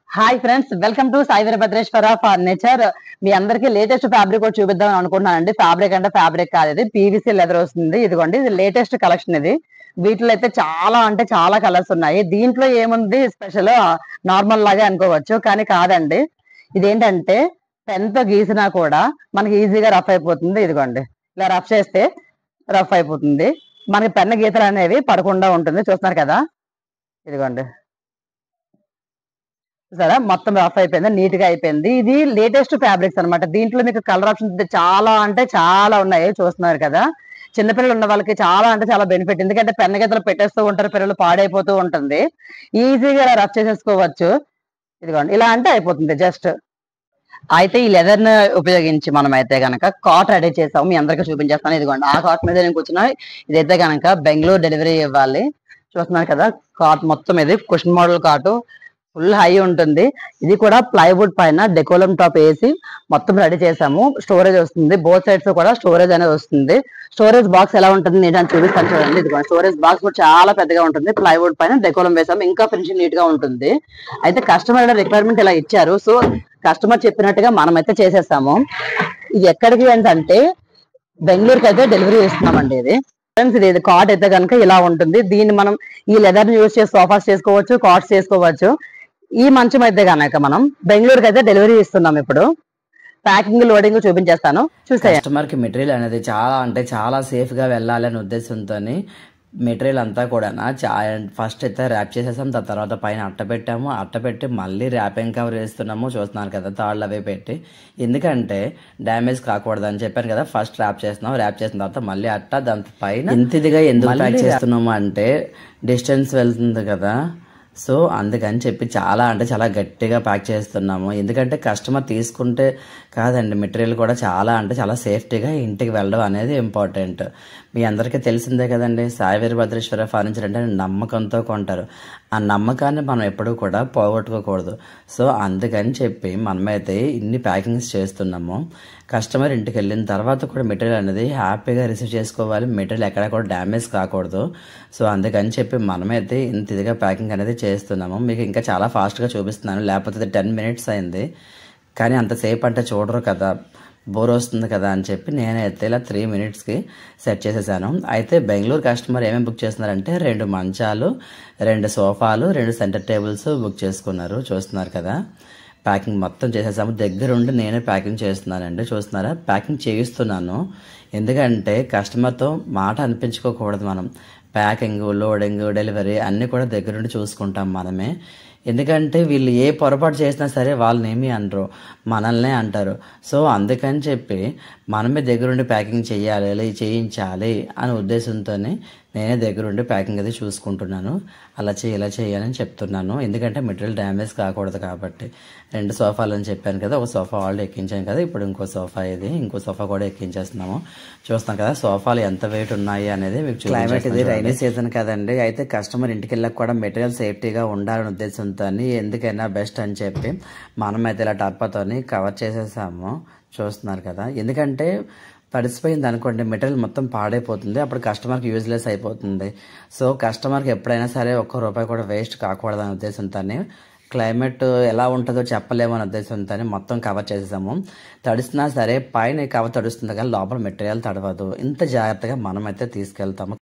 Hi friends, welcome to Sai Veerabhadreshwara furniture. మీ అందరికి latest fabric కూడా చూపిద్దాం అనుకుంటున్నానండి. ఫ్యాబ్రిక్ అంటే ఫ్యాబ్రిక్ కాదు, ఇది పీవీసీ లెదర్ వస్తుంది. ఇదిగోండి, ఇది లేటెస్ట్ కలెక్షన్. ఇది వీటిలో అయితే చాలా అంటే చాలా కలర్స్ ఉన్నాయి. దీంట్లో ఏముంది స్పెషల్, నార్మల్ లాగే అనుకోవచ్చు, కానీ కాదండి. ఇదేంటంటే పెన్ తో గీసినా కూడా మనకి ఈజీగా రఫ్ అయిపోతుంది. ఇదిగోండి, ఇలా రఫ్ చేస్తే రఫ్ అయిపోతుంది. మనకి పెన్ గీతలు అనేవి పడకుండా ఉంటుంది. చూస్తున్నారు కదా, ఇదిగోండి, సరే మొత్తం రఫ్ అయిపోయింది, నీట్ గా అయిపోయింది. ఇది లేటెస్ట్ ఫ్యాబ్రిక్స్ అన్నమాట. దీంట్లో మీకు కలర్ ఆప్షన్స్ చాలా అంటే చాలా ఉన్నాయి, చూస్తున్నారు కదా. చిన్నపిల్లలు ఉన్న వాళ్ళకి చాలా అంటే చాలా బెనిఫిట్, ఎందుకంటే పెన్న గీతలు పెట్టేస్తూ ఉంటారు, పిల్లలు పాడైపోతూ ఉంటుంది. ఈజీగా ఇలా రఫ్ చేసేసుకోవచ్చు. ఇదిగోండి, ఇలా అంటే అయిపోతుంది జస్ట్. అయితే ఈ లెదర్ ని ఉపయోగించి మనం అయితే గనక కాట్ రెడీ చేసాము, మీ అందరికీ చూపించేస్తాను. ఇదిగోండి, ఆ కాట్ మీద నేను కూర్చున్నా. ఇదైతే గనక బెంగళూరు డెలివరీ ఇవ్వాలి. చూస్తున్నారు కదా, కాట్ మొత్తం ఇది కుషన్ మోడల్ కాటు, ఫుల్ హై ఉంటుంది. ఇది కూడా ప్లైవుడ్ పైన డెకోలం టాప్ వేసి మొత్తం రెడీ చేసాము. స్టోరేజ్ వస్తుంది, బోత్ సైడ్స్ కూడా స్టోరేజ్ అనేది వస్తుంది. స్టోరేజ్ బాక్స్ ఎలా ఉంటుంది నేను అని చూపిస్తాను చూడండి. ఇది స్టోరేజ్ బాక్స్ కూడా చాలా పెద్దగా ఉంటుంది. ప్లైవుడ్ పైన డెకోలం వేసాము, ఇంకా ఫినిషింగ్ నీట్ గా ఉంటుంది. అయితే కస్టమర్ రిక్వైర్మెంట్ ఇలా ఇచ్చారు, సో కస్టమర్ చెప్పినట్టుగా మనం అయితే చేసేసాము. ఇది ఎక్కడికి అంటే బెంగళూరుకి అయితే డెలివరీ ఇస్తున్నామండి. ఇది ఫ్రెండ్స్, ఇది కాట్ అయితే కనుక ఇలా ఉంటుంది. దీన్ని మనం ఈ లెదర్ ని యూజ్ చేసి సోఫాస్ చేసుకోవచ్చు, కాట్స్ చేసుకోవచ్చు. ఈ మంచం అయితే కనుక మనం బెంగళూరుకి అయితే డెలివరీ ఇస్తున్నాం. ఇప్పుడు ప్యాకింగ్ లోడింగ్ చూపించేస్తాను, చూసేయండి. కస్టమర్ కి మెటీరియల్ అనేది చాలా అంటే చాలా సేఫ్ గా వెళ్ళాలనే ఉద్దేశంతో మెటీరియల్ అంతా కూడా ఫస్ట్ అయితే ర్యాప్ చేసేసాం. దాని తర్వాత పైన అట్ట పెట్టాము, అట్ట పెట్టి మళ్ళీ ర్యాపింగ్ కవర్ వేస్తున్నాము. చూస్తున్నారు కదా, తాళ్ళు అవి పెట్టి, ఎందుకంటే డ్యామేజ్ కాకూడదు అని చెప్పాను కదా. ఫస్ట్ ర్యాప్ చేస్తున్నాం, ర్యాప్ చేసిన తర్వాత మళ్ళీ అట్ట దాని పైన ఇంత ఇదిగా ఎందుకు ప్యాక్ చేస్తున్నాము అంటే డిస్టెన్స్ వెళ్తుంది కదా, సో అందుకని చెప్పి చాలా అంటే చాలా గట్టిగా ప్యాక్ చేస్తున్నాము. ఎందుకంటే కస్టమర్ తీసుకుంటే కాదండి, మెటీరియల్ కూడా చాలా అంటే చాలా సేఫ్టీగా ఇంటికి వెళ్ళడం అనేది ఇంపార్టెంట్. మీ అందరికీ తెలిసిందే కదండి, సాయి వీరభద్రేశ్వర ఫర్నిచర్ అంటే నమ్మకంతో కొంటారు. ఆ నమ్మకాన్ని మనం ఎప్పుడూ కూడా పోగొట్టుకోకూడదు. సో అందుకని చెప్పి మనమైతే ఇన్ని ప్యాకింగ్స్ చేస్తున్నాము. కస్టమర్ ఇంటికి వెళ్ళిన తర్వాత కూడా మెటీరియల్ అనేది హ్యాపీగా రిసీవ్ చేసుకోవాలి, మెటీరియల్ ఎక్కడ కూడా డ్యామేజ్ కాకూడదు. సో అందుకని చెప్పి మనమైతే ఇంత ఇదిగా ప్యాకింగ్ అనేది చేస్తున్నాము. మీకు ఇంకా చాలా ఫాస్ట్గా చూపిస్తున్నాను, లేకపోతే 10 minutes అయింది, కానీ అంతసేపు అంటే చూడరు కదా, బోర్ వస్తుంది కదా అని చెప్పి నేనైతే ఇలా 3 minutesకి సెట్ చేసేసాను. అయితే బెంగళూరు కస్టమర్ ఏమేమి బుక్ చేస్తున్నారంటే 2 మంచాలు, 2 సోఫాలు, 2 సెంటర్ టేబుల్స్ బుక్ చేసుకున్నారు. చూస్తున్నారు కదా, ప్యాకింగ్ మొత్తం చేసేసాము. దగ్గరుండి నేనే ప్యాకింగ్ చేస్తున్నానండి. చూస్తున్నారా, ప్యాకింగ్ చేయిస్తున్నాను. ఎందుకంటే కస్టమర్తో మాట అనిపించుకోకూడదు మనం. ప్యాకింగ్, లోడింగ్, డెలివరీ అన్నీ కూడా దగ్గరుండి చూసుకుంటాం మనమే. ఎందుకంటే వీళ్ళు ఏ పొరపాటు చేసినా సరే వాళ్ళని ఏమీ అనరు, మనల్నే అంటారు. సో అందుకని చెప్పి మనమే దగ్గరుండి ప్యాకింగ్ చేయాలి, చేయించాలి అనే ఉద్దేశంతో నేనే దగ్గరుండి ప్యాకింగ్ అది చూసుకుంటున్నాను. అలా ఇలా చేయాలని చెప్తున్నాను, ఎందుకంటే మెటీరియల్ డ్యామేజ్ కాకూడదు కాబట్టి. 2 సోఫాలు అని చెప్పాను కదా, ఒక సోఫా ఆల్రెడీ ఎక్కించాను కదా, ఇప్పుడు ఇంకో సోఫా, ఇది ఇంకో సోఫా కూడా ఎక్కించేస్తున్నాము. చూస్తాం కదా సోఫాలు ఎంత వెయిట్ ఉన్నాయి అనేది మీకు. క్లైమేట్ ఇది రైనీ సీజన్ కదండి, అయితే కస్టమర్ ఇంటికి వెళ్ళక కూడా మెటీరియల్ సేఫ్టీగా ఉండాలనే ఉద్దేశంతో ఎందుకైనా బెస్ట్ అని చెప్పి మనమైతే ఇలా టర్పాతోని కవర్ చేసేసాము. చూస్తున్నారు కదా, ఎందుకంటే తడిసిపోయింది అనుకోండి మెటీరియల్ మొత్తం పాడైపోతుంది, అప్పుడు కస్టమర్కి యూజ్లెస్ అయిపోతుంది. సో కస్టమర్కి ఎప్పుడైనా సరే ₹1 కూడా వేస్ట్ కాకూడదు అనే ఉద్దేశంతో, క్లైమేట్ ఎలా ఉంటుందో చెప్పలేమనే ఉద్దేశంతో మొత్తం కవర్ చేసేసాము. తడిసినా సరే పైన కవర్ తడుస్తుంది కానీ లోపల మెటీరియల్ తడవదు. ఇంత జాగ్రత్తగా మనమైతే తీసుకెళ్తాము.